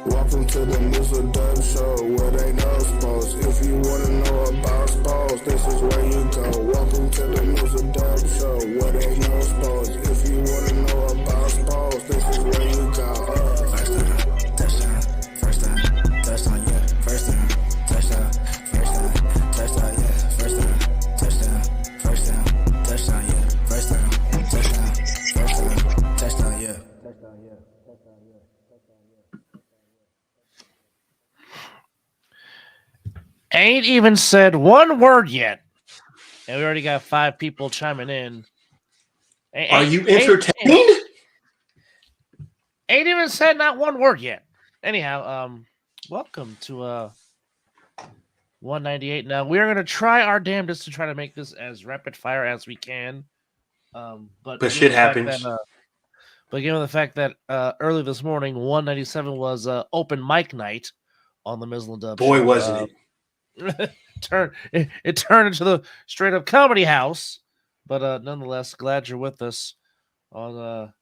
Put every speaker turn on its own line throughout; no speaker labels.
Welcome to the Mizzle Dub Show, where they know sports. If you wanna know about sports, this is where you go. Welcome to the Mizzle Dub Show, where they know sports. If you wanna know about sports, this is where you go.
First down, touchdown, yeah. First down, touchdown, yeah. First down, touchdown, yeah. First down, touchdown, yeah.
Ain't even said one word yet, and we already got 5 people chiming in.
Are you entertained?
Ain't even said not one word yet. Anyhow, welcome to 198. Now we're gonna try our damnedest to try to make this as rapid fire as we can. But
shit happens.
But given the fact that early this morning, 197 was open mic night on the Mizzle and Dub
Boy,
show,
wasn't it?
it turned into the straight up comedy house, but nonetheless, glad you're with us. On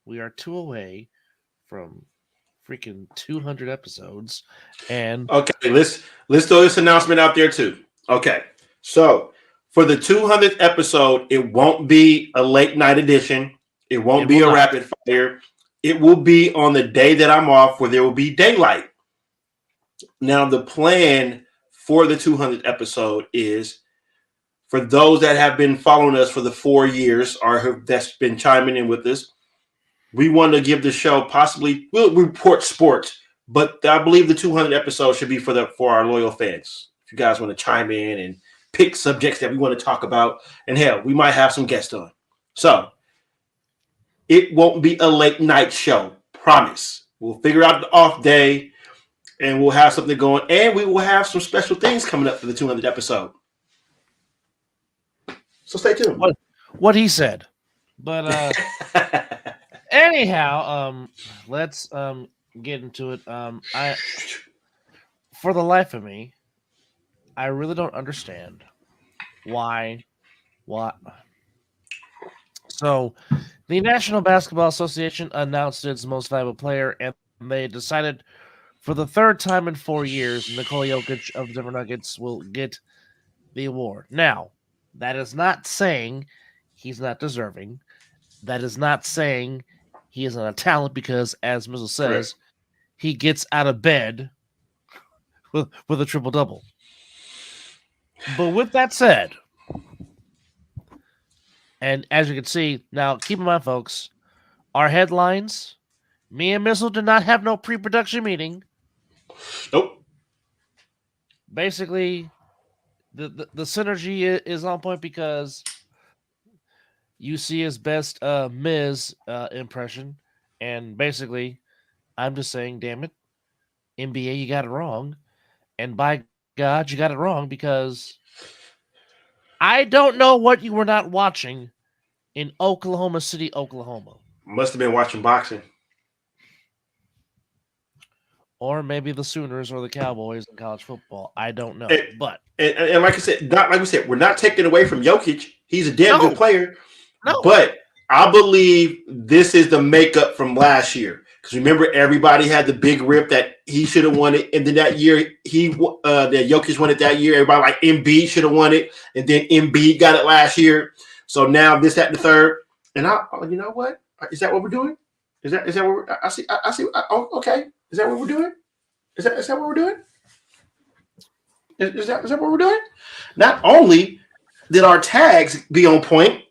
we are 2 away from freaking 200 episodes, and
Okay, let's throw this announcement out there too. Okay, so for the 200th episode, it won't be a late night edition. It won't be a rapid fire. It will be on the day that I'm off, where there will be daylight. Now, the plan for the 200th episode is, for those that have been following us for the 4 years or that's been chiming in with us, we want to give the show we'll report sports, but I believe the 200th episode should be for our loyal fans. If you guys want to chime in and pick subjects that we want to talk about, and hell, we might have some guests on. So it won't be a late night show, promise. We'll figure out the off day, and we'll have something going, and we will have some special things coming up for the 200th episode. So stay tuned.
What he said. But anyhow, let's get into it. For the life of me, I really don't understand why. What? So, the National Basketball Association announced its most valuable player, and they decided for the 3rd time in 4 years, Nikola Jokic of the Denver Nuggets will get the award. Now, that is not saying he's not deserving. That is not saying he isn't a talent, because, as Mizzle says, he gets out of bed with a triple-double. But with that said, and as you can see, now keep in mind, folks, our headlines, me and Mizzle did not have no pre-production meeting.
Nope.
Basically, the synergy is on point, because you see his best Miz impression, and basically, I'm just saying, damn it, NBA, you got it wrong, and by God, you got it wrong, because I don't know what you were not watching in Oklahoma City, Oklahoma.
Must have been watching boxing.
Or maybe the Sooners or the Cowboys in college football. I don't know.
And like I said, we're not taking away from Jokic. He's a damn good player.
No.
But I believe this is the makeup from last year. Because remember, everybody had the big rip that he should have won it. And then that year, that Jokic won it that year. Everybody like Embiid should have won it. And then Embiid got it last year. So now this, that, and the third. And you know what? Is that what we're doing? Is that what we're, I see. Okay. Is that what we're doing? Is that what we're doing? Is that what we're doing? Not only did our tags be on point,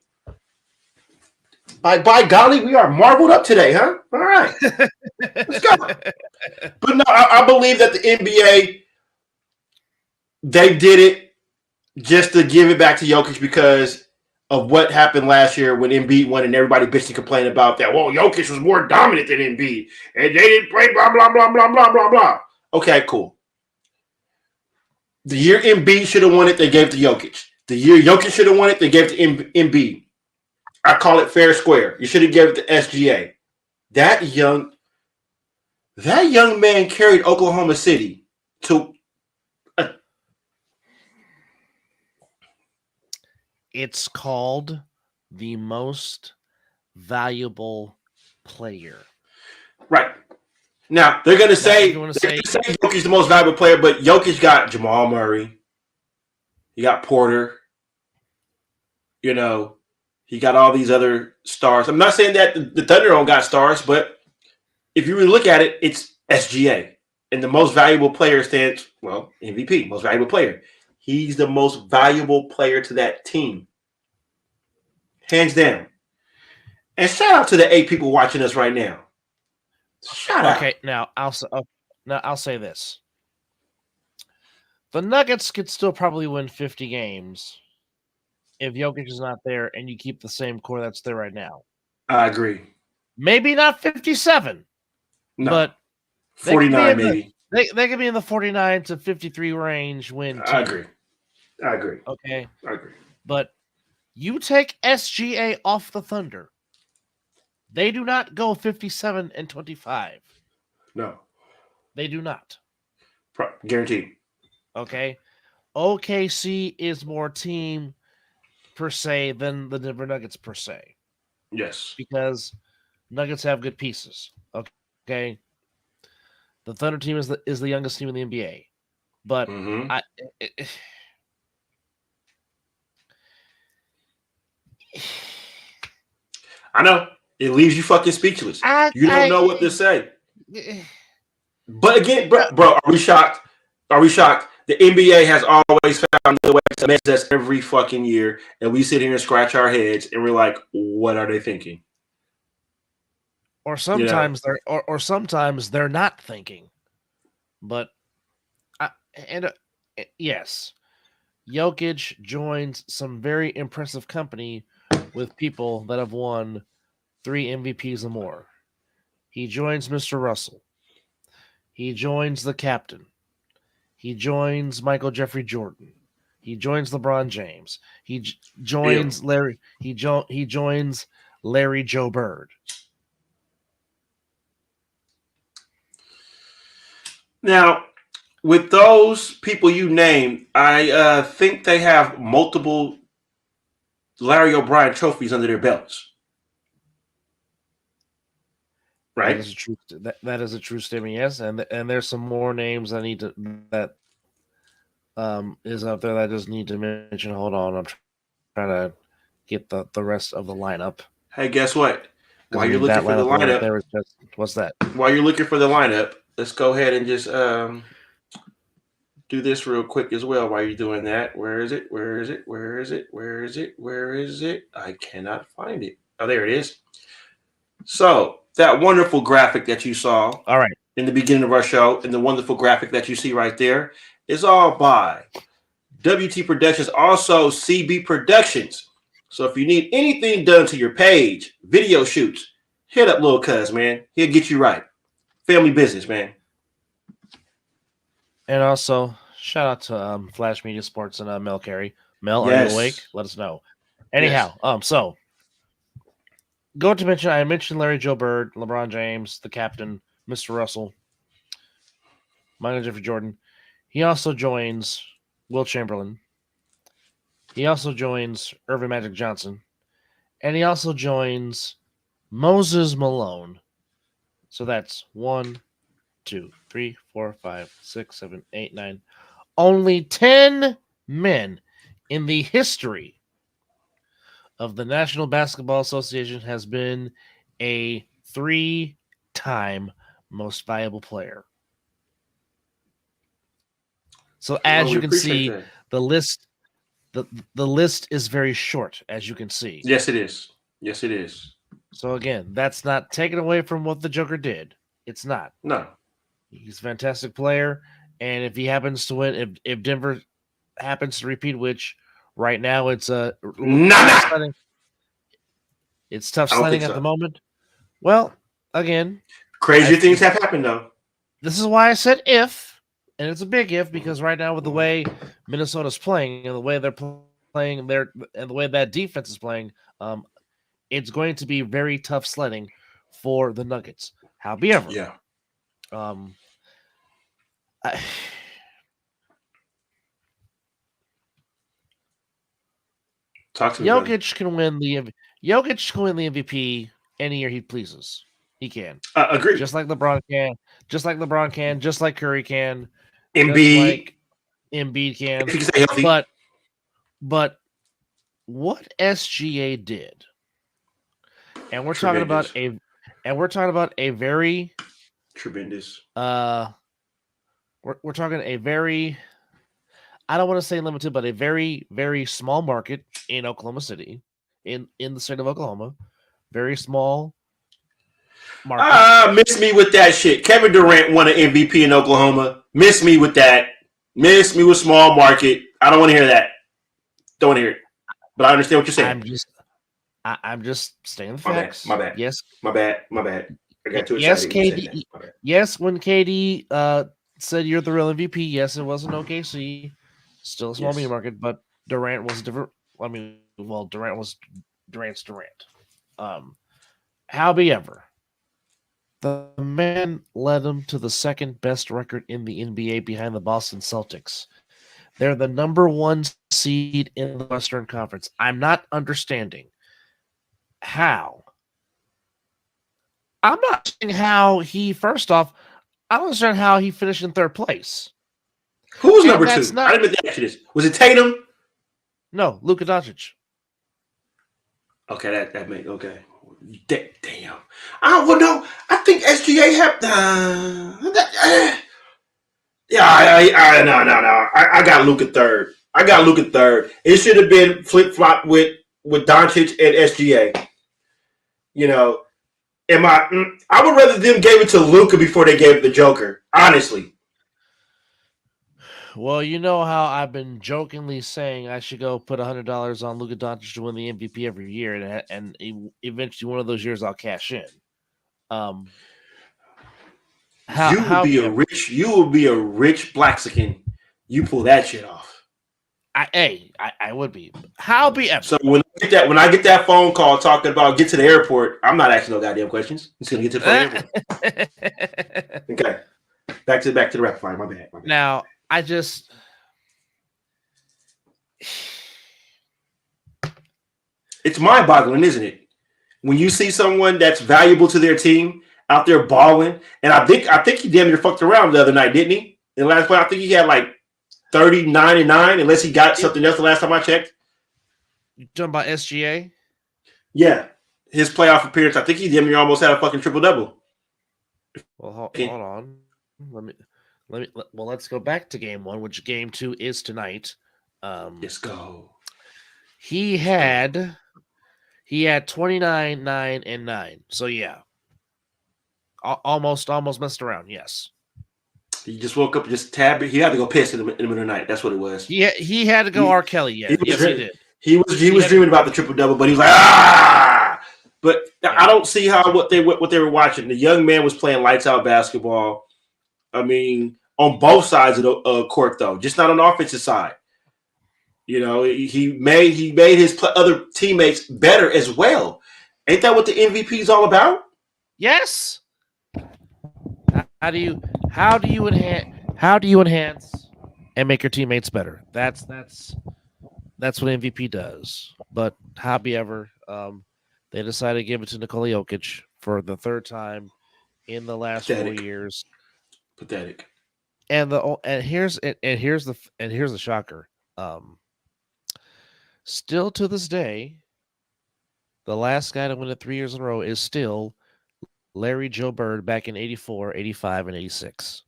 by golly, we are marveled up today, huh? All right. Let's go. But no, I believe that the NBA, they did it just to give it back to Jokic because of what happened last year when Embiid won and everybody bitched and complained about that. Well, Jokic was more dominant than Embiid and they didn't play blah, blah, blah, blah, blah, blah, blah. Okay, cool. The year Embiid should have won it, they gave it to Jokic. The year Jokic should have won it, they gave it to Embiid. I call it fair square. You should have given it to SGA. That young man carried Oklahoma City to
It's called the most valuable player.
Right. Now they're going to say
say
Jokic is the most valuable player, but Jokic got Jamal Murray. He got Porter. You know, he got all these other stars. I'm not saying that the Thunder don't got stars, but if you really look at it, it's SGA. And the most valuable player stands, well, MVP, most valuable player. He's the most valuable player to that team. Hands down. And shout out to the 8 people watching us right now. Shout out.
Okay, now I'll say this. The Nuggets could still probably win 50 games if Jokic is not there and you keep the same core that's there right now.
I agree.
Maybe not 57.
No.
But
49 maybe.
They could be in the 49 to 53 range when
I agree.
Okay.
I agree.
But you take SGA off the Thunder. They do not go 57 and 25.
No.
They do not.
Guaranteed.
Okay. OKC is more team per se than the Denver Nuggets per se.
Yes.
Because Nuggets have good pieces. Okay. The Thunder team is the youngest team in the NBA. But
I know. It leaves you fucking speechless. You don't know what to say. But again, bro, are we shocked? Are we shocked? The NBA has always found a way to mess us every fucking year, and we sit here and scratch our heads, and we're like, "What are they thinking?"
Or sometimes sometimes they're not thinking. But yes, Jokic joins some very impressive company with people that have won 3 MVPs or more. He joins Mr. Russell. He joins the captain. He joins Michael Jeffrey Jordan. He joins LeBron James. He joins Larry. He joins Larry Joe Bird.
Now, with those people you named, I think they have multiple Larry O'Brien trophies under their belts. Right?
That is a true statement, yes. And there's some more names that is up there that I just need to mention. Hold on, I'm trying to get the rest of the lineup.
Hey, guess what? While you're looking for the lineup,
there is just, what's that?
While you're looking for the lineup, let's go ahead and just do this real quick as well. While you're doing that, where is it? Where is it? Where is it? Where is it? Where is it? I cannot find it. Oh, there it is. So that wonderful graphic that you saw,
all right,
in the beginning of our show, and the wonderful graphic that you see right there is all by WT Productions, also CB Productions. So if you need anything done to your page, video shoots, hit up Lil Cuz, man. He'll get you right. Family business, man.
And also, shout out to Flash Media Sports and Mel Carey. Mel,
yes.
Are you awake? Let us know. Anyhow, yes. So I mentioned Larry Joe Bird, LeBron James, the captain, Mr. Russell, Michael Jeffrey Jordan. He also joins Will Chamberlain. He also joins Irvin Magic Johnson. And he also joins Moses Malone. So that's 1, 2, 3, 4, 5, 6, 7, 8, 9. Only 10 men in the history of the National Basketball Association has been a 3-time most valuable player. So as you can see, the list is very short, as you can see.
Yes, it is. Yes, it is.
So again, that's not taken away from what the Joker did. It's not.
No.
He's a fantastic player, and if he happens to win, if Denver happens to repeat, which right now it's it's tough sledding at the moment. Well, again,
crazy things have happened though.
This is why I said if, and it's a big if, because right now with the way Minnesota's playing and the way they're playing and the way that defense is playing, it's going to be very tough sledding for the Nuggets. However,
yeah.
Jokic can win the MVP any year he pleases. He can.
Agreed.
Just like LeBron can. Just like LeBron can. Just like Curry can.
Embiid.
Just like Embiid can.
If you can stay healthy.
But what SGA did, and we're talking about a very
tremendous.
We're talking a very, I don't want to say limited, but a very, very small market in Oklahoma City, in the state of Oklahoma. Very small market.
Miss me with that shit. Kevin Durant won an MVP in Oklahoma. Miss me with that. Miss me with small market. I don't want to hear that. Don't want to hear it. But I understand what you're saying.
I'm just stating the facts.
My bad.
Yes.
My bad. I got too
yes,
excited.
KD. Yes, when KD said you're the real MVP, yes, it wasn't OKC. Still a small media market, but Durant was different. I mean, well, Durant's Durant. However, the man led them to the second best record in the NBA behind the Boston Celtics. They're the number 1 seed in the Western Conference. I'm not understanding how. I'm not saying how first off, I don't understand how he finished in third place.
Who was number 2? I didn't even ask you this. Was it Tatum?
No, Luka Doncic.
Okay, that made okay. Damn. Well, no, I think SGA had. No. I got Luka third. It should have been flip flop with Doncic and SGA. You know, I would rather them gave it to Luka before they gave it to Joker. Honestly.
Well, you know how I've been jokingly saying I should go put $100 on Luka Doncic to win the MVP every year, and eventually one of those years I'll cash in.
You will be a rich Blaxican. You pull that shit off.
I would be. However,
so when I get that phone call talking about get to the airport, I'm not asking no goddamn questions. I'm just gonna get to the airport. Okay, back to the rapid fire. My bad.
Now.
It's mind-boggling, isn't it? When you see someone that's valuable to their team out there balling, and I think he damn near fucked around the other night, didn't he? In the last play, I think he had like 39 and 9, unless he got something else the last time I checked.
You talking about SGA?
Yeah, his playoff appearance. I think he damn near almost had a fucking triple-double.
Well, hold on. Let's go back to game 1, which game 2 is tonight.
Let's go.
He had 29, 9, and 9. So yeah, almost messed around. Yes.
He just woke up, just tabbed. He had to go piss in the middle of the night. That's what it was.
Yeah, he had to go R. Kelly. Yeah, yes, he did.
He was dreaming about the triple double, but he was like, ah. But I don't see how what they were watching. The young man was playing lights out basketball. I mean, on both sides of the court, though, just not on the offensive side. You know, he made his other teammates better as well. Ain't that what the MVP is all about?
Yes. How do you enhance and make your teammates better? That's what MVP does. But however, they decided to give it to Nikola Jokic for the third time in the last 4 years.
Pathetic.
And here's the shocker. Still to this day, the last guy to win it 3 years in a row is still Larry Joe Bird back in 84, 85, and 86.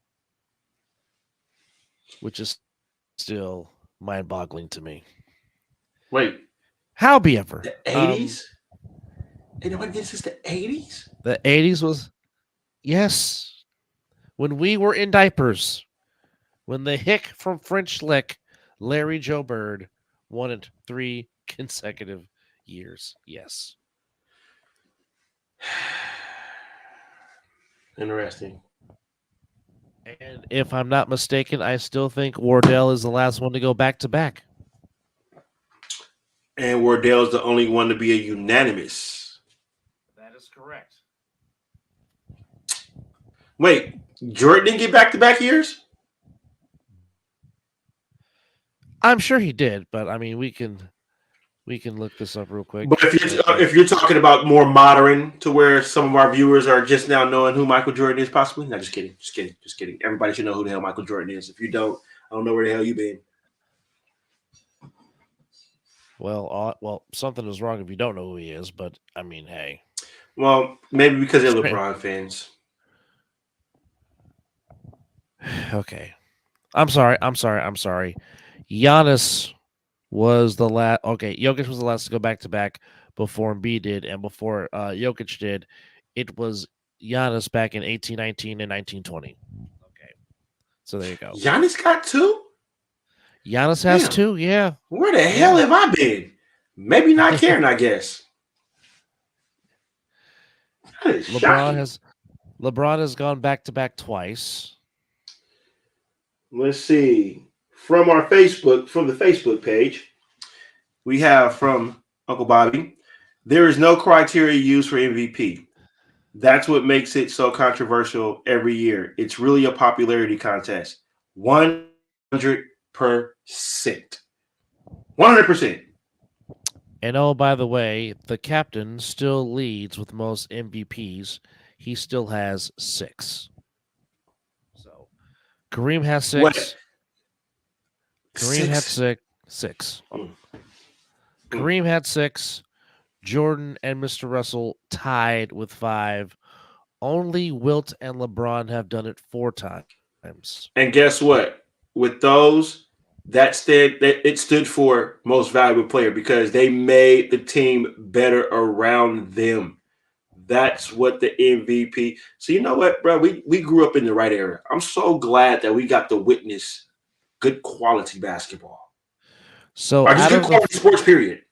Which is still mind-boggling to me.
Wait.
However.
The 80s? Anyone gets this the 80s?
The 80s was, yes. When we were in diapers. When the hick from French Lick, Larry Joe Bird, won it 3 consecutive years. Yes.
Interesting.
And if I'm not mistaken, I still think Wardell is the last one to go back-to-back.
And Wardell is the only one to be a unanimous.
That is correct.
Wait, Jordan didn't get back-to-back years?
I'm sure he did, but I mean, we can We can look this up real quick.
But if you're talking about more modern, to where some of our viewers are just now knowing who Michael Jordan is, possibly. No, just kidding. Everybody should know who the hell Michael Jordan is. If you don't, I don't know where the hell you been.
Well, something is wrong if you don't know who he is. But I mean, hey.
Well, maybe because they're LeBron fans.
Okay. I'm sorry. Giannis was the last. Okay, Jokic was the last to go back to back before Embiid did, and before Jokic did, it was Giannis back in 1819 and 1920. Okay, so there you go.
Giannis got two.
Giannis has two. Yeah.
Where the hell have I been? Maybe not caring. I guess.
LeBron has gone back to back twice.
Let's see. From the Facebook page, we have from Uncle Bobby, there is no criteria used for MVP. That's what makes it so controversial every year. It's really a popularity contest. 100%. 100%.
And oh, by the way, the captain still leads with most MVPs. He still has 6. So Kareem has 6.
What?
Kareem had 6. Kareem had 6. Jordan and Mr. Russell tied with 5. Only Wilt and LeBron have done it 4 times.
And guess what? With those, it stood for most valuable player because they made the team better around them. That's what the MVP. So you know what, bro? We grew up in the right era. I'm so glad that we got to witness good quality basketball.
So
just good quality sports, period.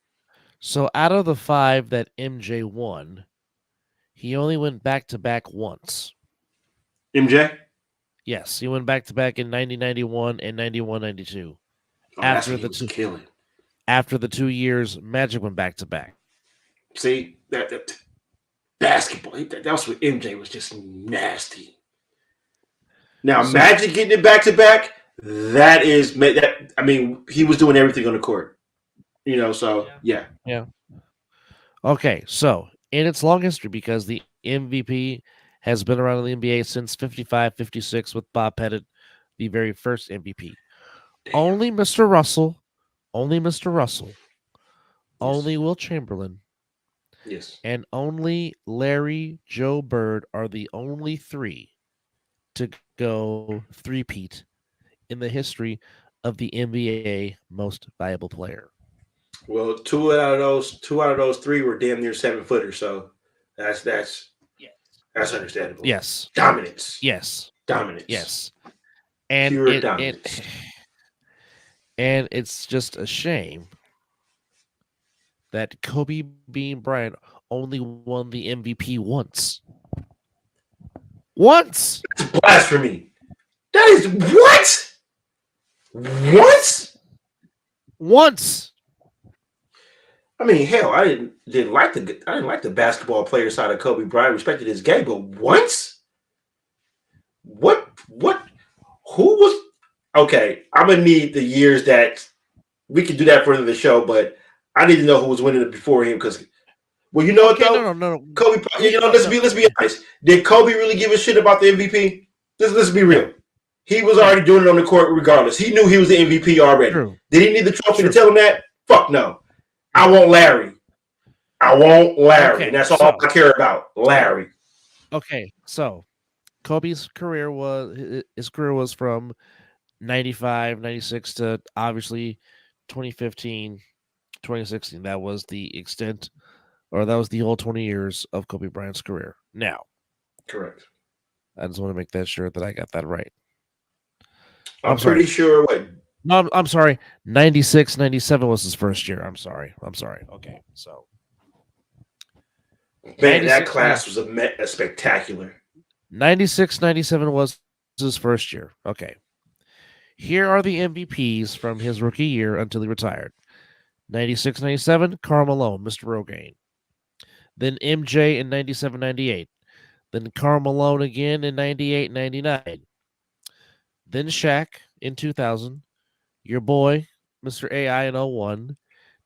So out of the 5 that MJ won, he only went back to back once.
MJ?
Yes, he went back to back in 90-91 and 91-92.
After the 2 years, Magic went back to back. See that basketball. That was what MJ was just nasty. Now Magic getting it back to back. That is that. I mean, he was doing everything on the court. You know, so yeah.
Okay, so in its long history, because the MVP has been around in the NBA since 55-56 with Bob Pettit, the very first MVP.
Damn.
Only Mr. Russell, only Will Chamberlain, and only Larry Joe Bird are the only 3 to go three-peat in the history of the NBA most valuable player.
Well, two out of those 3 were damn near 7-footers, so that's understandable.
Yes.
Dominance.
Yes.
Dominance.
Yes. And
pure dominance.
And it's just a shame that Kobe Bean Bryant only won the MVP once. Once.
That's blasphemy. That is what? Once. I mean, hell, I didn't like the basketball player side of Kobe Bryant. Respected his game, but once. What? Who was? Okay, I'm gonna need the years that we can do that for the show, but I need to know who was winning it before him because. Well, you know what though? No. Kobe, let's be honest. Did Kobe really give a shit about the MVP? Let's be real. He was already doing it on the court regardless. He knew he was the MVP already. True. Did he need the trophy to tell him that? Fuck no. I want Larry. Okay, and that's all I care about. Larry.
Okay, so Kobe's career was from 95, 96 to obviously 2015, 2016. That was the extent, or that was the whole 20 years of Kobe Bryant's career. Now.
Correct.
I just want to make that sure that I got that right.
I'm pretty sure what?
No, I'm sorry. 96, 97 was his first year. I'm sorry. Okay, so.
Man, that class was a spectacular.
96, 97 was his first year. Okay. Here are the MVPs from his rookie year until he retired. 96, 97, Karl Malone, Mr. Rogaine. Then MJ in 97, 98. Then Karl Malone again in 98, 99. Then Shaq in 2000. Your boy, Mr. AI in 01.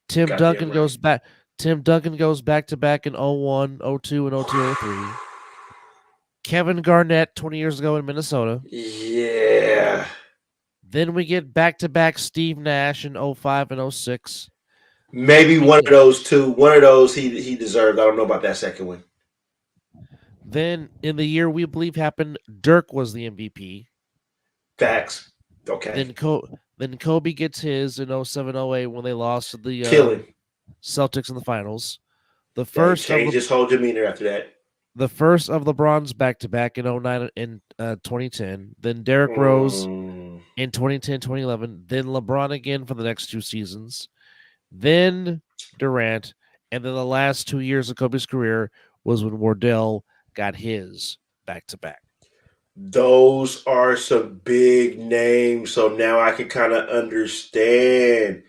Tim
Goddamn
Duncan
right.
goes back. Tim Duncan goes back to back in 01, 02, and 02, 03. Kevin Garnett 20 years ago in Minnesota.
Yeah.
Then we get back to back Steve Nash in 05 and 06.
Maybe one of those two. One of those he deserved. I don't know about that second one.
Then in the year we believe happened, Dirk was the MVP.
Facts. Okay.
Then Kobe gets his in 07, 08 when they lost to the
Killing.
Celtics in the finals. The
Yeah, he
first
changed his whole demeanor after that.
the first of LeBron's back to back in 09 and 2010. Then Derrick Rose in 2010, 2011. Then LeBron again for the next two seasons. Then Durant, and then the last 2 years of Kobe's career was when Wardell got his back to back.
Those are some big names, so now I can kind of understand.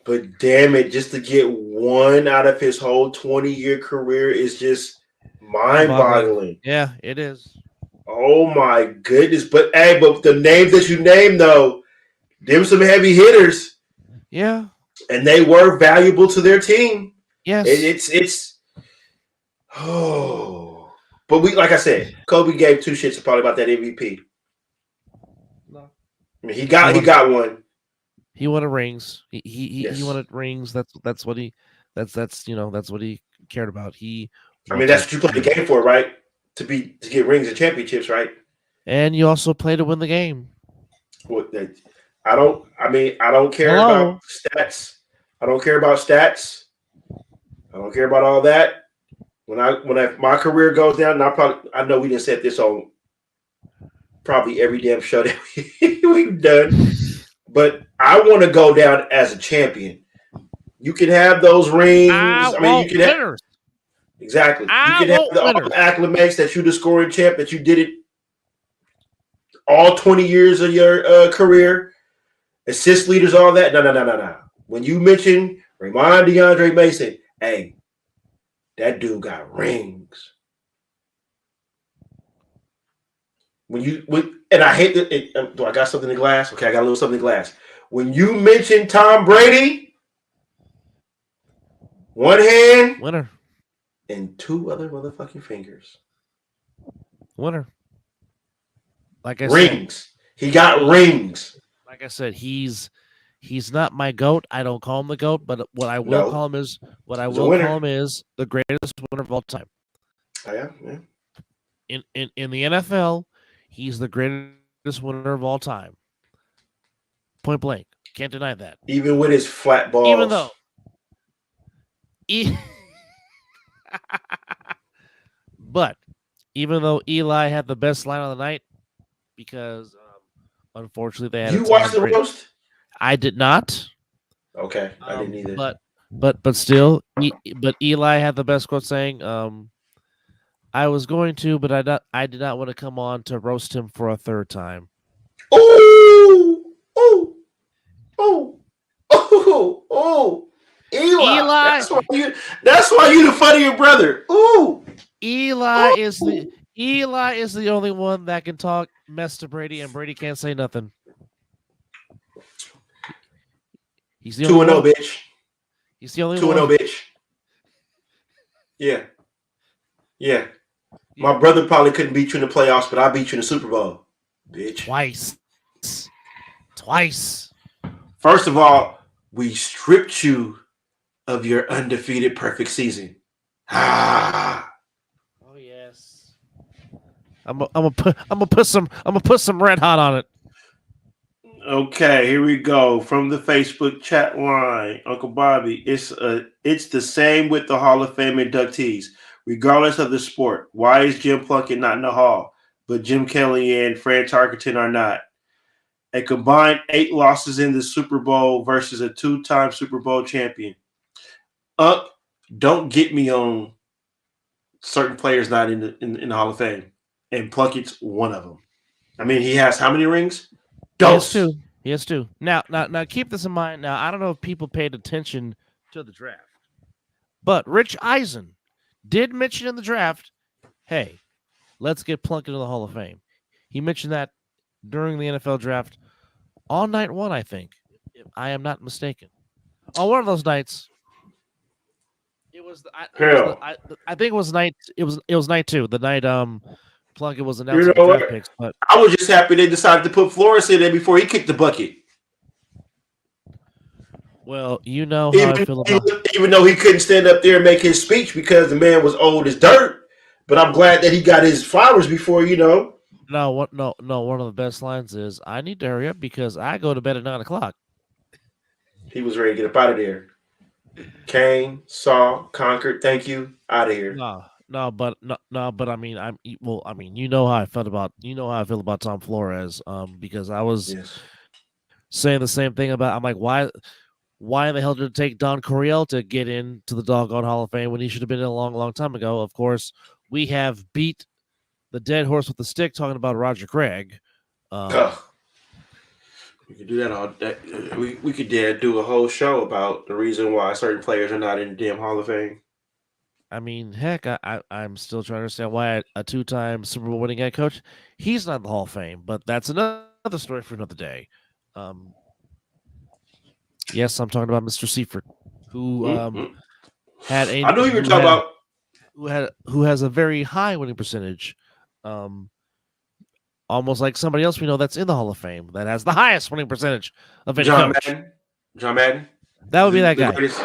But damn it, just to get one out of his whole 20-year career is just mind-boggling.
Yeah, it is.
Oh my goodness! But the names that you named though, them some heavy hitters.
Yeah,
and they were valuable to their team.
Yes,
it's. But like I said, Kobe gave two shits probably about that MVP.
No.
I mean, he got one.
He wanted rings. He
Yes.
he wanted rings. That's what he that's what he cared about.
I mean, that's what you play the game for, right? To get rings and championships, right?
And you also play to win the game.
I don't care about stats. I don't care about stats. I don't care about all that. When my career goes down, and I know we didn't set this on probably every damn show that we've done, but I want to go down as a champion. You can have those rings. You can have exactly. You can have all the acclimates that you're the scoring champ, that you did it all 20 years of your career, assist leaders, all that. No. When you mention Raymond DeAndre Mason, hey, that dude got rings. And I hate it. Do I got something in glass? Okay, I got a little something in glass. When you mention Tom Brady, one hand,
winner,
and two other motherfucking fingers,
winner. Like I
rings.
said,
he got rings.
Like I said, he's not my GOAT. I don't call him the GOAT, but what I will call him is the greatest winner of all time.
Oh, yeah.
In the NFL, he's the greatest winner of all time. Point blank. Can't deny that.
Even with his flat balls.
Even though but even though Eli had the best line of the night, because unfortunately they had
you watched the roast?
I did not.
Okay, I didn't either.
But still, but Eli had the best quote saying, "I was going to, but I did not want to come on to roast him for a third time."
Oh! Eli. That's why you the funnier brother. Ooh.
Eli is the only one that can talk mess to Brady, and Brady can't say nothing. He's the
2-0, bitch.
He's the only
2-0, bitch. Yeah. My brother probably couldn't beat you in the playoffs, but I beat you in the Super Bowl, bitch.
Twice.
First of all, we stripped you of your undefeated perfect season.
Oh yes. I'm gonna put some red hot on it.
Okay, here we go from the Facebook chat line. Uncle Bobby, it's the same with the Hall of Fame inductees, regardless of the sport. Why is Jim Plunkett not in the Hall, but Jim Kelly and Fran Tarkenton are not? A combined 8 losses in the Super Bowl versus a 2-time Super Bowl champion. Don't get me on certain players not in the Hall of Fame, and Plunkett's one of them. I mean, he has how many rings?
He has two. Now, keep this in mind. Now, I don't know if people paid attention to the draft, but Rich Eisen did mention in the draft, hey, let's get Plunkett in the Hall of Fame. He mentioned that during the NFL draft on night 1, I think, if I am not mistaken. On one of those nights, It was the, I, it was the,
Hell,
I think it was night. It was night 2. The night Plunkett was
you
announcing the
know
draft
what?
picks, but
I was just happy they decided to put Flores in there before he kicked the bucket.
well, you know how I
Even,
feel
even
about.
even though he couldn't stand up there and make his speech because the man was old as dirt. But I'm glad that he got his flowers before,
No, what? No, no. One of the best lines is, "I need to hurry up because I go to bed at 9 o'clock."
he was ready to get up out of there. Came, saw, conquered. Thank you. Out of here.
No, no, but no, no, but I mean, I mean, you know how I felt about, Tom Flores, because I was
Yes.
saying the same thing about. I'm like, why in the hell did it take Don Coryell to get into the doggone Hall of Fame when he should have been in a long, long time ago? Of course, we have beat the dead horse with the stick talking about Roger Craig.
Ugh. We could do that all day. We could do a whole show about the reason why certain players are not in the damn Hall of Fame.
I mean, heck, I'm still trying to understand why a 2-time Super Bowl winning head coach, he's not in the Hall of Fame, but that's another story for another day. Um, yes, I'm talking about Mr. Seifert, who
Mm-hmm.
had a
I know you were talking about.
who has a very high winning percentage, um, almost like somebody else we know that's in the Hall of Fame that has the highest winning percentage of any
John
coach.
Madden. John Madden.
That would be that
The
guy.
greatest.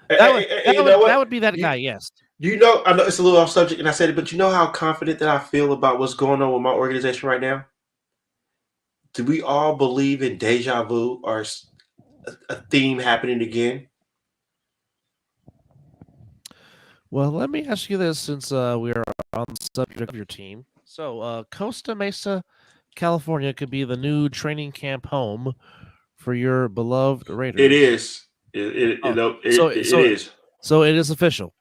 That
You know what?
would be that guy. Yes.
Do you know? I know it's a little off subject, and I said it, but you know how confident that I feel about what's going on with my organization right now? Do we all believe in deja vu or a theme happening again?
Well, let me ask you this, since we are on the subject of your team. So, Costa Mesa, California, could be the new training camp home for your beloved Raiders.
It is.
Oh,
It is.
So it is official.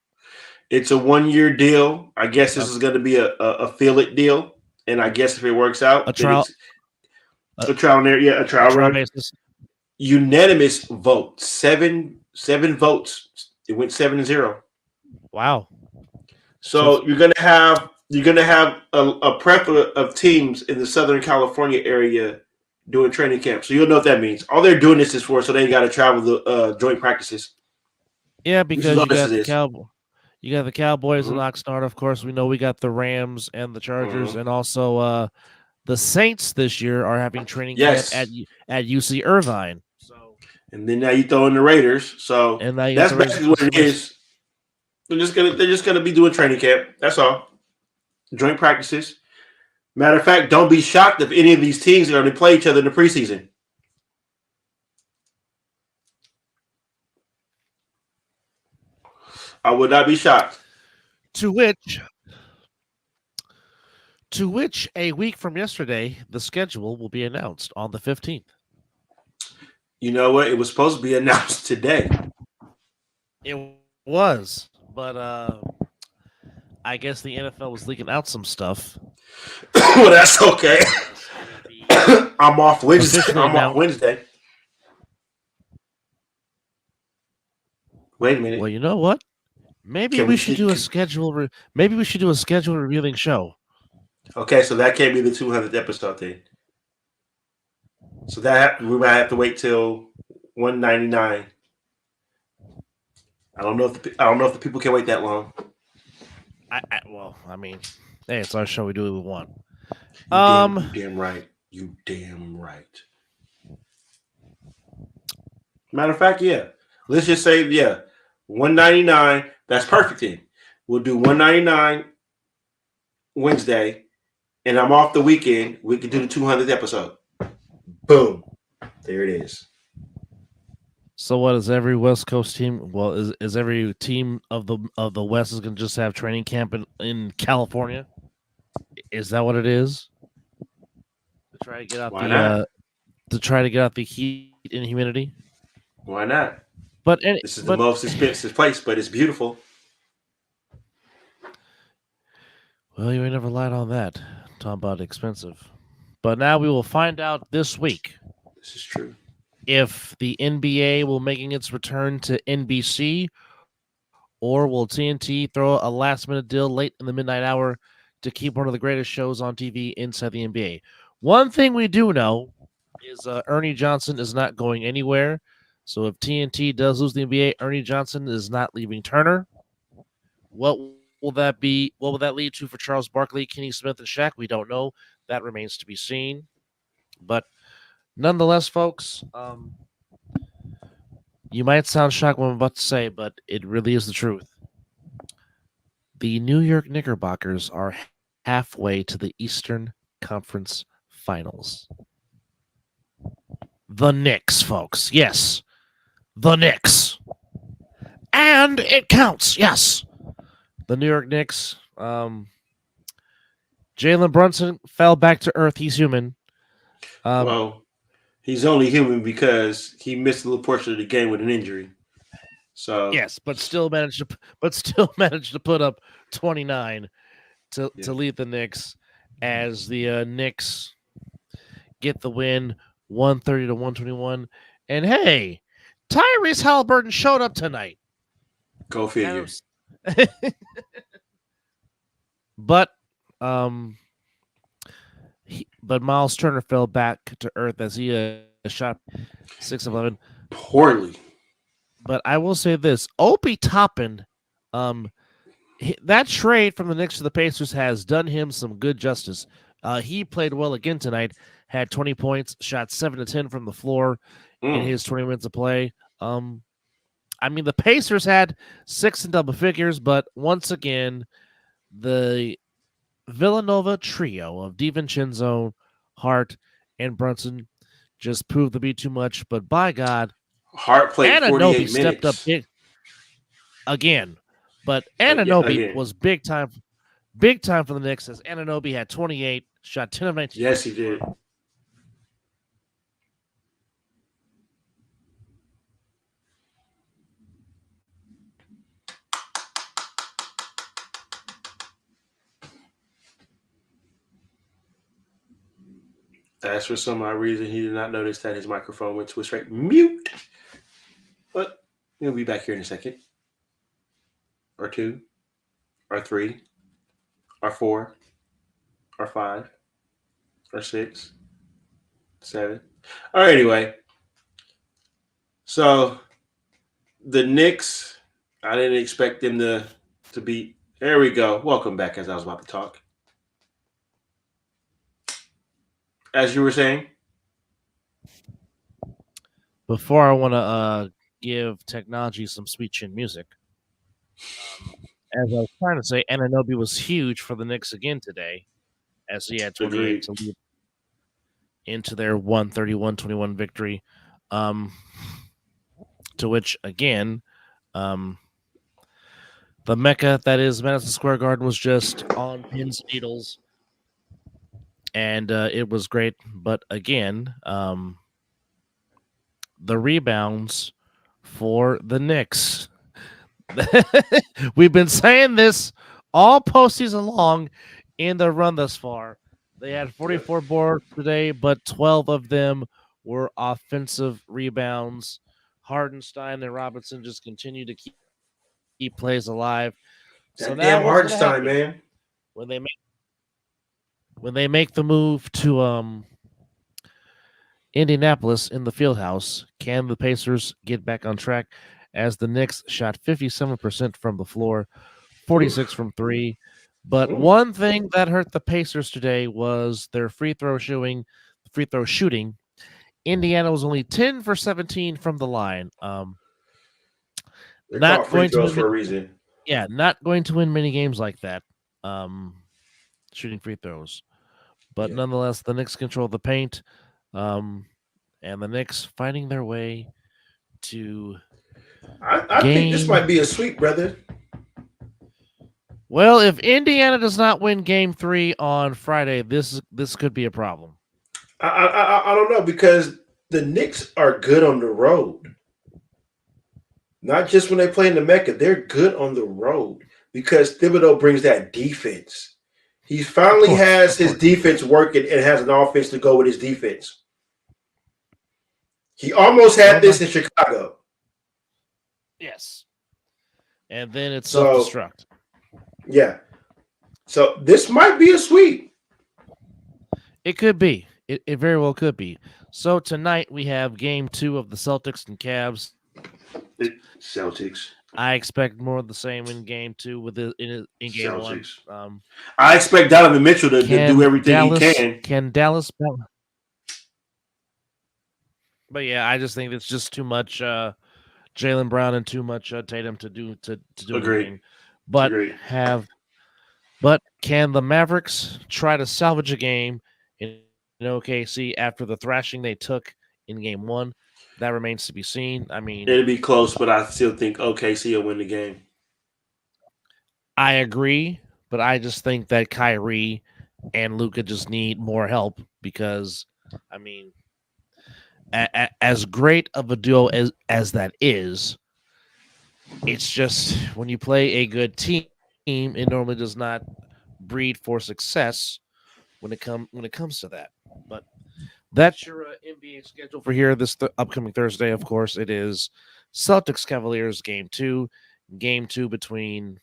It's a 1-year deal. I guess this is going to be a feel it deal, and I guess if it works out,
A trial.
a trial there, yeah, a trial run.
Basis.
Unanimous vote, seven votes. It went 7-0.
Wow.
So you're gonna have a plethora of teams in the Southern California area doing training camp. So you'll know what that means. All they're doing this is for so they got to travel the joint practices.
Yeah, because you got the Cowboys
Mm-hmm.
in Oxnard. Of course, we know we got the Rams and the Chargers,
Mm-hmm.
and also the Saints this year are having training
Yes.
camp at UC Irvine. So,
And then now you throw in the Raiders. So
and now
that's basically what it is. They're just gonna be doing training camp. That's all. Joint practices. Matter of fact, don't be shocked if any of these teams are going to play each other in the preseason. I would not be shocked.
To which a week from yesterday, the schedule will be announced on the 15th.
You know what? It was supposed to be announced today.
It was, but I guess the NFL was leaking out some stuff.
Well, that's okay. I'm off Wednesday. Wait a minute.
Well, you know what? Maybe we should do a schedule. Maybe we should do a schedule reviewing show.
Okay, so that can't be the 200th episode then. So that we might have to wait till 199. I don't know if the people can wait that long.
Well, I mean, hey, it's our show. We do what we want.
You damn right. You damn right. Matter of fact, yeah. Let's just say, 199. That's perfect then. We'll do 199 Wednesday, and I'm off the weekend. We can do the 200th episode. Boom. There it is.
So what is every West Coast team? Well, is every team of the West is going to just have training camp in California? Is that what it is? To try to get out the heat and humidity.
Why not?
But
this is the most expensive place, but it's beautiful.
Well, you ain't never lied on that. Talking about expensive. But now we will find out this week.
This is true.
If the NBA will making its return to NBC, or will TNT throw a last-minute deal late in the midnight hour to keep one of the greatest shows on TV inside the NBA. One thing we do know is Ernie Johnson is not going anywhere. So if TNT does lose the NBA, Ernie Johnson is not leaving Turner. What will that be? What will that lead to for Charles Barkley, Kenny Smith, and Shaq? We don't know. That remains to be seen. But nonetheless, folks, you might sound shocked what I'm about to say, but it really is the truth. The New York Knickerbockers are halfway to the Eastern Conference Finals. The Knicks, folks. Yes, the Knicks. And it counts. Yes. The New York Knicks. Jalen Brunson fell back to earth. He's human.
Well, he's only human because he missed a little portion of the game with an injury. So
yes, but still managed to put up 29 to lead the Knicks as the Knicks get the win 130 to 121. And hey, Tyrese Halliburton showed up tonight.
Go figure.
But Miles Turner fell back to earth as he shot 6 of 11
poorly.
But I will say this: Obi Toppin, that trade from the Knicks to the Pacers has done him some good justice. He played well again tonight. Had 20 points, shot 7 to 10 from the floor in his 20 minutes of play. I mean, the Pacers had 6 in double figures, but once again, the Villanova trio of DiVincenzo, Hart, and Brunson just proved to be too much. But by God,
Hart played 48 minutes.
Stepped up big again. But Anunoby was big time for the Knicks as Anunoby had 28, shot 10 of 19.
Yes, he did. As for some odd reason, he did not notice that his microphone went to a straight mute. But he'll be back here in a second. Or 2. Or 3. Or 4. Or 5. Or 6. 7. All right, anyway. So, the Knicks, I didn't expect them to beat. There we go. Welcome back, as I was about to talk. As you were saying?
Before I want to give technology some sweet chin music, as I was trying to say, Anunoby was huge for the Knicks again today, as he had 28 to lead into their 131-21 victory. To which, again, the Mecca that is Madison Square Garden was just on pins and needles. And it was great. But again, the rebounds for the Knicks. We've been saying this all postseason long in the run thus far. They had 44 boards today, but 12 of them were offensive rebounds. Hardenstein and Robinson just continue to keep plays alive.
So damn Hardenstein, man.
When they make the move to Indianapolis in the Fieldhouse, can the Pacers get back on track? As the Knicks shot 57% from the floor, 46 from 3. But one thing that hurt the Pacers today was their free throw shooting. Indiana was only 10 for 17 from the line.
Not going to win for a reason.
Yeah, not going to win many games like that. Shooting free throws. But nonetheless, the Knicks control the paint. And the Knicks finding their way to
I think this might be a sweep, brother.
Well, if Indiana does not win Game 3 on Friday, this could be a problem.
I don't know, because the Knicks are good on the road. Not just when they play in the Mecca. They're good on the road because Thibodeau brings that defense. He finally has his defense working and has an offense to go with his defense. He almost had this in Chicago.
Yes. And then it's self-destruct.
Yeah. So this might be a sweep.
It could be. It very well could be. So tonight we have Game 2 of the Celtics and Cavs.
Celtics.
I expect more of the same in Game 2 with in Game 1.
Celtics. I expect Donovan Mitchell to do everything he can.
Can Dallas? But yeah, I just think it's just too much Jalen Brown and too much Tatum to do
Agreed.
anything. But
Agreed.
But can the Mavericks try to salvage a game in OKC after the thrashing they took in Game 1? That remains to be seen. I mean,
it'll be close, but I still think OKC will win the game.
I agree, but I just think that Kyrie and Luka just need more help because, I mean, as great of a duo as that is, it's just when you play a good team, it normally does not breed for success when it comes to that. But that's your NBA schedule for here this upcoming Thursday. Of course, it is Celtics Cavaliers Game 2, Game 2 between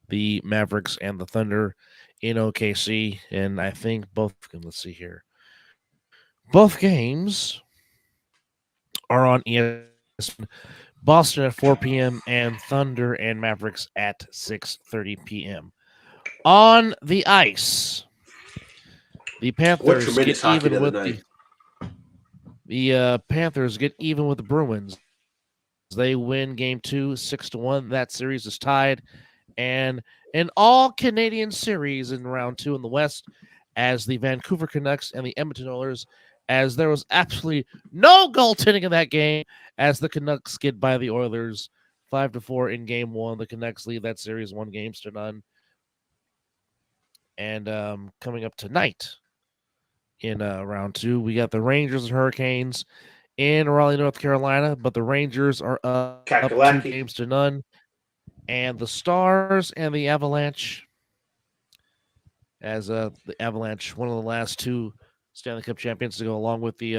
the Mavericks and the Thunder in OKC, and I think both. Let's see here. Both games are on ESPN. Boston at 4 p.m. and Thunder and Mavericks at 6:30 p.m. On the ice, the Panthers get even with the Panthers get even with the Bruins. They win Game 2 6-1. That series is tied, and an all-Canadian series in Round 2 in the West, as the Vancouver Canucks and the Edmonton Oilers, as there was absolutely no goaltending in that game, as the Canucks get by the Oilers 5-4 in Game 1. The Canucks lead that series 1-0. And coming up tonight in Round 2, we got the Rangers and Hurricanes in Raleigh, North Carolina, but the Rangers are up 2-0. And the Stars and the Avalanche, as the Avalanche, one of the last two Stanley Cup champions to go along with the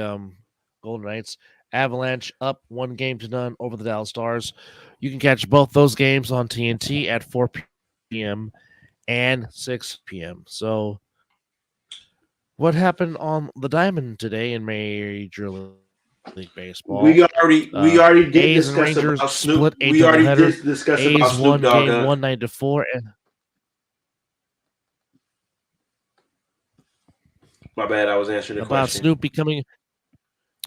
Golden Knights. Avalanche up 1-0 over the Dallas Stars. You can catch both those games on TNT at 4 p.m. and 6 p.m. So, what happened on the Diamond today in Major League Baseball?
We already did
A's
discuss
and Rangers
about Snoop.
split a
We already
doubleheader.
did discuss
A's
about Snoop
won
Dogg.
Game 1 9-4.
My bad, I was answering the question.
Snoop becoming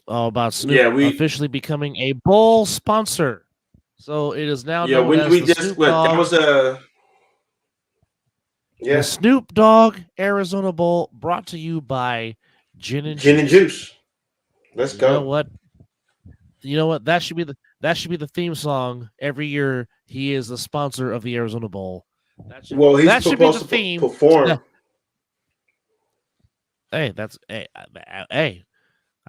officially becoming a bowl sponsor. So it is now known as the Snoop Dogg.
That was a
the Snoop Dogg Arizona Bowl, brought to you by Gin and
Juice. Let's go.
You know what? That should be the theme song every year. He is the sponsor of the Arizona Bowl.
He's supposed to perform.
Hey,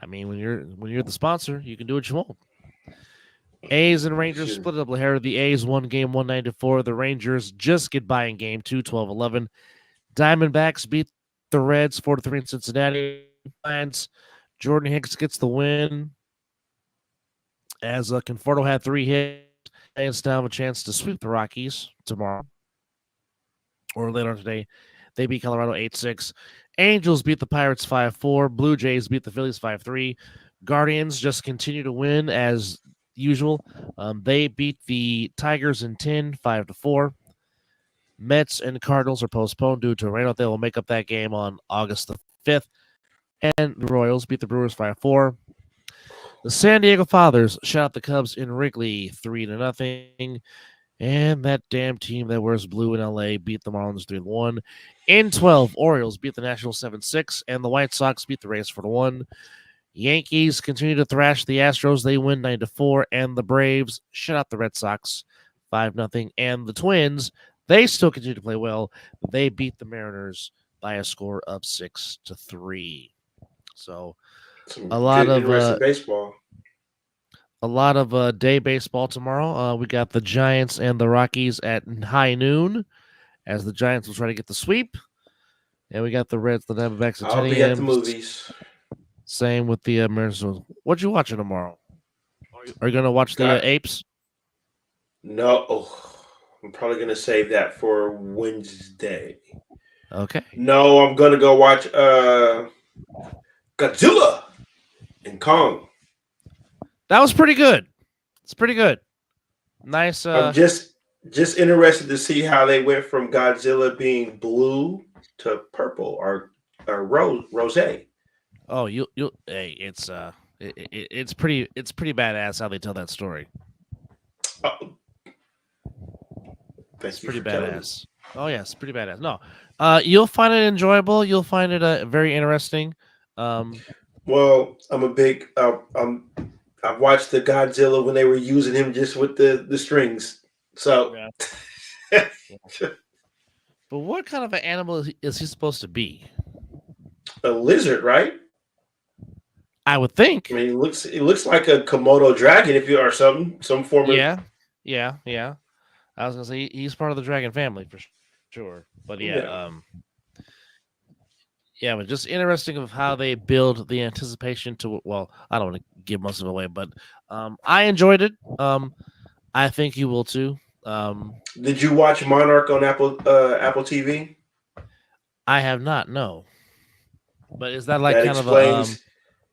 I mean, when you're the sponsor, you can do what you want. A's and Rangers split up here. The A's won Game 1 9-4. The Rangers just get by in Game 2 12-11. Diamondbacks beat the Reds 4-3 in Cincinnati. Jordan Hicks gets the win, as Conforto had 3 hits. Giants now have a chance to sweep the Rockies tomorrow or later on today. They beat Colorado 8-6. Angels beat the Pirates 5-4. Blue Jays beat the Phillies 5-3. Guardians just continue to win as usual. They beat the Tigers in 10 5-4. Mets and Cardinals are postponed due to a rainout. They will make up that game on August the 5th. And the Royals beat the Brewers 5-4. The San Diego Fathers shut out the Cubs in Wrigley 3-0. And that damn team that wears blue in LA beat the Marlins 3-1. In 12, Orioles beat the Nationals 7-6, and the White Sox beat the Rays 4-1. Yankees continue to thrash the Astros. They win 9-4, and the Braves shut out the Red Sox 5-0. And the Twins, they still continue to play well. They beat the Mariners by a score of 6-3. So a lot of
baseball.
A lot of day baseball tomorrow. We got the Giants and the Rockies at high noon, as the Giants will try to get the sweep. And we got the Reds, the Diamondbacks at 10 a.m.
I'll be at the movies.
Same with the Mariners. What you watching tomorrow? Are you going to watch the Apes?
No. I'm probably going to save that for Wednesday.
Okay.
No, I'm going to go watch Godzilla and Kong.
That was pretty good. It's pretty good. Nice.
I'm just interested to see how they went from Godzilla being blue to purple or rose.
Oh, you'll. Hey, it's pretty badass how they tell that story.
It's
pretty badass. Oh yeah, it's pretty badass. No, you'll find it enjoyable. You'll find it very interesting.
Well, I'm a big. I've watched the Godzilla when they were using him just with the strings. So,
yeah. But what kind of an animal is he supposed to be?
A lizard, right?
I would think.
I mean, it looks like a Komodo dragon, if you are some form of.
Yeah. I was gonna say he's part of the dragon family for sure. But yeah, but just interesting of how they build the anticipation to. Well, I don't want to give most of it away, but I enjoyed it. I think you will too.
Did you watch Monarch on Apple TV?
I have not. No. But is that like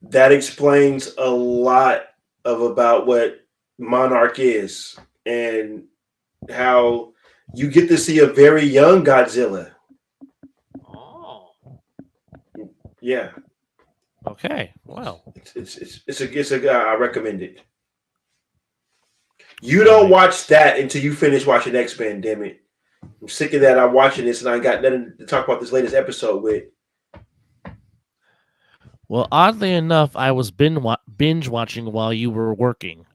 that explains a lot about what Monarch is and how you get to see a very young Godzilla.
Oh.
Yeah.
Okay. Wow.
It's a guy. I recommend it. You don't watch that until you finish watching X-Men, damn it. I'm sick of that. I'm watching this and I got nothing to talk about this latest episode with.
Well, oddly enough, I was binge watching while you were working.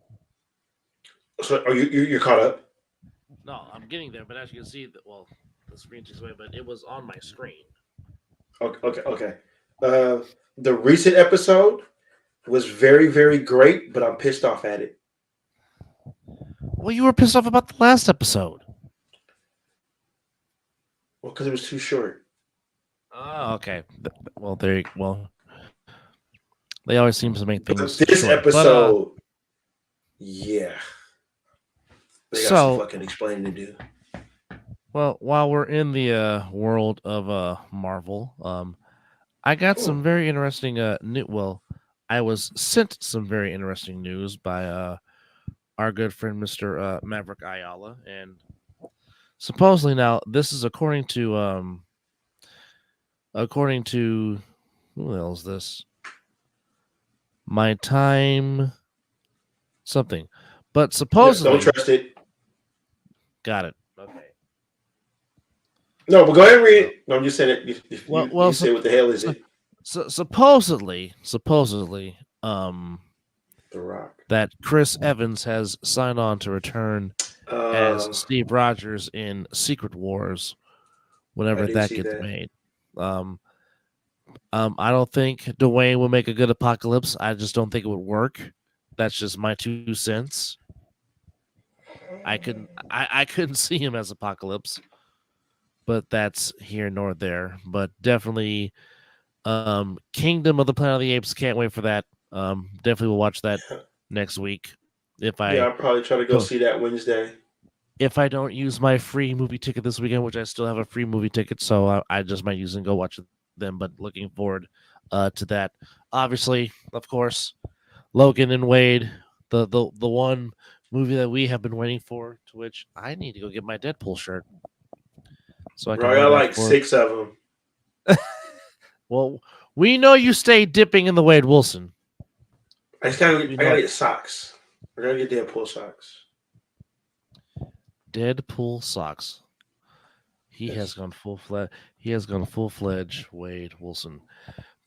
So are you're caught up?
No, I'm getting there, but as you can see, the screen takes away, but it was on my screen.
Okay. The recent episode was very, very great, but I'm pissed off at it.
Well, you were pissed off about the last episode.
Well, because it was too short.
Oh, okay. Well, they always seem to make things.
This
short.
episode, yeah. They got
So,
some fucking explaining to do.
Well, while we're in the world of Marvel, I got some very interesting I was sent some very interesting news by our good friend Mr. Maverick Ayala, and supposedly now this is according to who the hell is this? My Time something, but supposedly
don't trust it.
Got it. Okay.
No, but go ahead and read it. No, I'm just saying it. You say what the hell is it?
Supposedly,
The Rock.
That Chris Evans has signed on to return as Steve Rogers in Secret Wars, whenever that gets made. I don't think Dwayne will make a good Apocalypse. I just don't think it would work. That's just my 2 cents. I couldn't see him as Apocalypse, but that's here nor there. But definitely, Kingdom of the Planet of the Apes. Can't wait for that. Definitely will watch that next week.
I'll probably try to go see that Wednesday.
If I don't use my free movie ticket this weekend, which I still have a free movie ticket, so I just might use and go watch them. But looking forward to that. Obviously, of course, Logan and Wade, the one movie that we have been waiting for, to which I need to go get my Deadpool shirt. So I
got like 6 of them.
Well, we know you stay dipping in the Wade Wilson.
I gotta get socks. I gotta get Deadpool socks.
Deadpool socks. He has gone full-fledged Wade Wilson.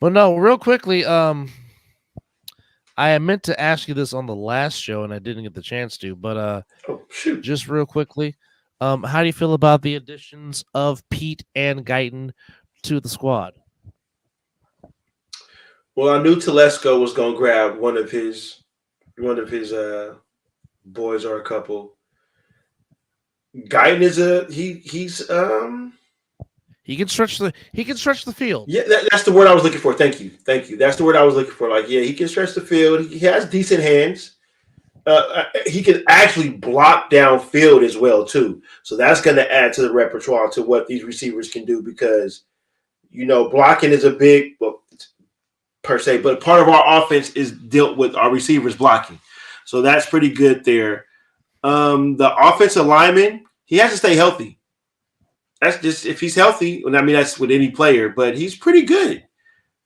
But no, real quickly, I meant to ask you this on the last show, and I didn't get the chance to. But just real quickly, how do you feel about the additions of Pete and Guyton to the squad?
Well, I knew Telesco was gonna grab one of his boys or a couple. Guyton is
he can stretch the field.
Yeah, that's the word I was looking for. Thank you. That's the word I was looking for. Like, yeah, he can stretch the field. He has decent hands. He can actually block downfield as well too. So that's going to add to the repertoire to what these receivers can do because, blocking is a big. Well, per se, but part of our offense is dealt with our receivers blocking. So that's pretty good there. The offensive lineman, he has to stay healthy. That's just if he's healthy. I mean, that's with any player, but he's pretty good.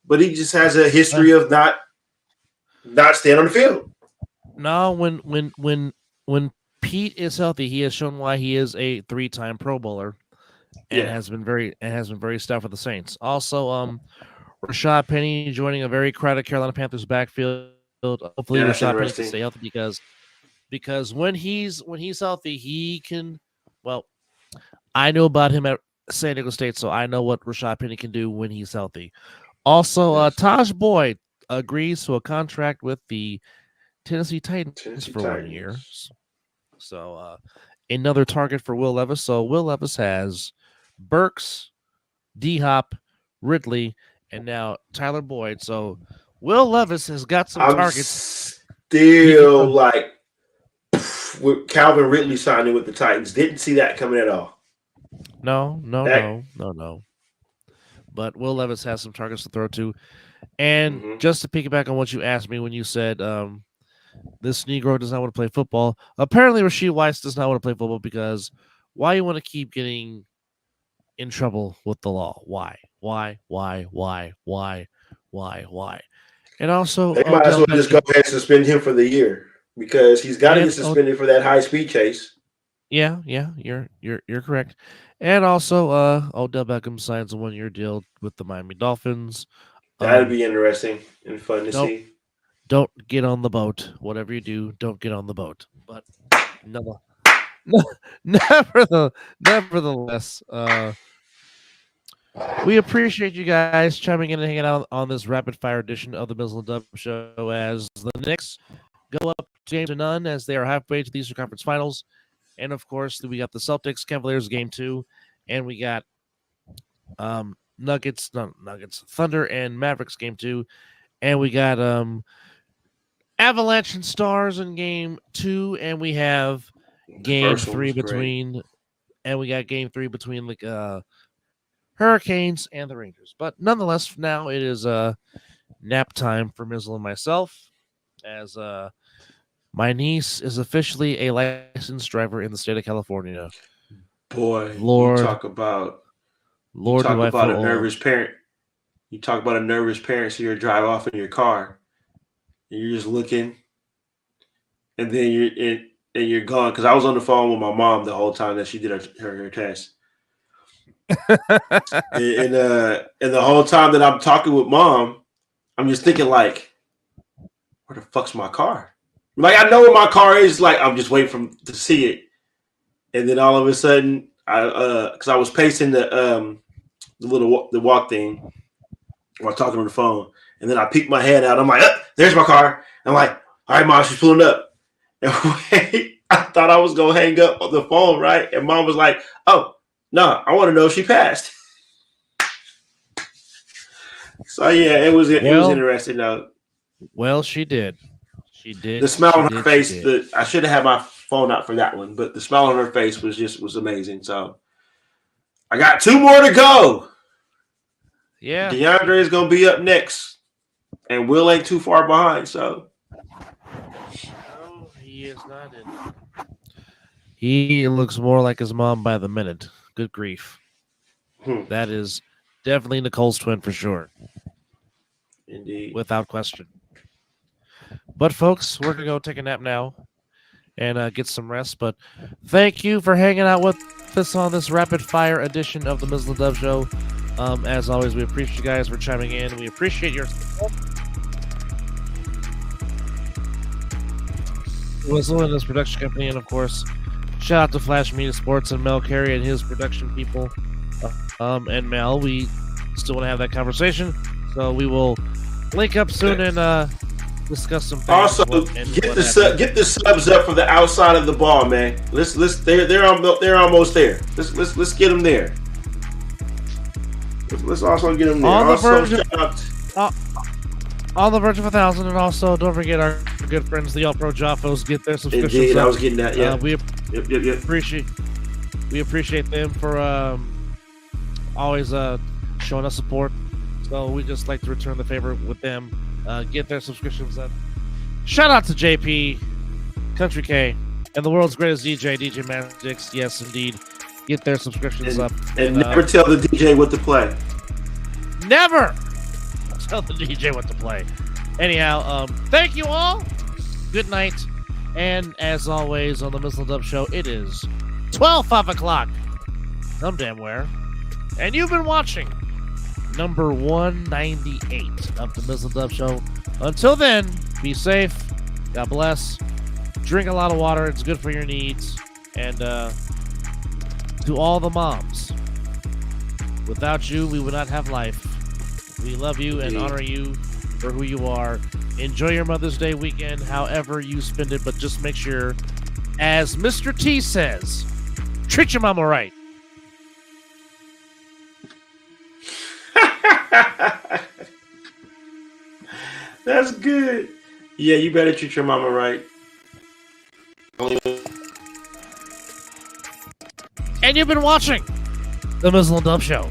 But he just has a history of not staying on the field.
No, when Pete is healthy, he has shown why he is a 3-time Pro Bowler, and has been very stout for the Saints. Also, Rashad Penny joining a very crowded Carolina Panthers backfield. Hopefully, Rashad Penny can stay healthy because when he's healthy, he can. Well, I know about him at San Diego State, so I know what Rashad Penny can do when he's healthy. Also, Taj Boyd agrees to a contract with the Tennessee Titans for 1 year. So, another target for Will Levis. So, Will Levis has Burks, D-Hop, Ridley, and now Tyler Boyd. So, Will Levis has got some targets.
Still like with Calvin Ridley signing with the Titans. Didn't see that coming at all.
No. But Will Levis has some targets to throw to. And just to piggyback on what you asked me when you said this Negro does not want to play football, apparently Rashid Weiss does not want to play football because why you want to keep getting in trouble with the law? Why? And also,
they might as well just go ahead and suspend him for the year because he's got to get suspended for that high speed chase.
Yeah, you're correct. And also, Odell Beckham signs a 1-year deal with the Miami Dolphins.
That'd be interesting and fun to see.
Don't get on the boat. Whatever you do, don't get on the boat. But nevertheless, we appreciate you guys chiming in and hanging out on this rapid fire edition of the Mizzle and Dub Show as the Knicks go up 2-0 as they are halfway to the Eastern Conference Finals. And of course, we got the Celtics Cavaliers game 2, and we got Thunder and Mavericks game 2, and we got Avalanche and Stars in game 2, and we have game 3 between, and we got game 3 between like Hurricanes and the Rangers. But nonetheless, now it is nap time for Mizzle and myself, as my niece is officially a licensed driver in the state of California.
Boy,
Lord,
you talk about a nervous parent. You talk about a nervous parent, so you drive off in your car, and you're just looking, and then you're gone. Because I was on the phone with my mom the whole time that she did her test, and the whole time that I'm talking with mom, I'm just thinking like, where the fuck's my car? Like I know where my car is. Like I'm just waiting to see it, and then all of a sudden, because I was pacing the walk thing while talking on the phone, and then I peeked my head out. I'm like, there's my car. I'm like, all right, mom, she's pulling up. And wait, I thought I was gonna hang up on the phone, right? And mom was like, oh no, I want to know if she passed. So yeah, it was interesting though.
Well, she did. She did.
The smile on her face. I should have had my phone out for that one, but the smile on her face was amazing. So I got 2 more to go.
Yeah,
DeAndre is gonna be up next, and Will ain't too far behind. So
no, he is not. He looks more like his mom by the minute. Good grief. That is definitely Nicole's twin for sure.
Indeed,
without question. But folks, we're gonna go take a nap now and get some rest. But thank you for hanging out with us on this rapid fire edition of the Mizzle and Dub Show. As always, we appreciate you guys for chiming in. We appreciate your support. Mizzle and his production company, and of course, shout out to Flash Media Sports and Mel Carey and his production people. And Mel, we still want to have that conversation, so we will link up soon and discuss some things.
Also, get the subs up for the outside of the ball, man. They're almost there. Let's get them there. Let's also get them there. On
the verge of 1,000, and also don't forget our good friends, the All Pro Jaffos, get their subscriptions.
Indeed, I was getting that. Yeah,
we appreciate them for always showing us support. So we just like to return the favor with them. Get their subscriptions up. Shout out to JP, Country K, and the world's greatest DJ Magix. Yes, indeed. Get their subscriptions up.
And never tell the DJ what to play.
Never tell the DJ what to play. Anyhow, thank you all. Good night. And as always on the Mizzle Dub Show, it is 5 o'clock. Some damn where. And you've been watching number 198 of the Mizzle Dub Show. Until then, be safe. God bless. Drink a lot of water. It's good for your needs. And to all the moms, without you, we would not have life. We love you and honor you for who you are. Enjoy your Mother's Day weekend, however you spend it, but just make sure, as Mr. T says, treat your mama right.
That's good. Yeah, you better treat your mama right.
And you've been watching the Mizzle and Dub Show.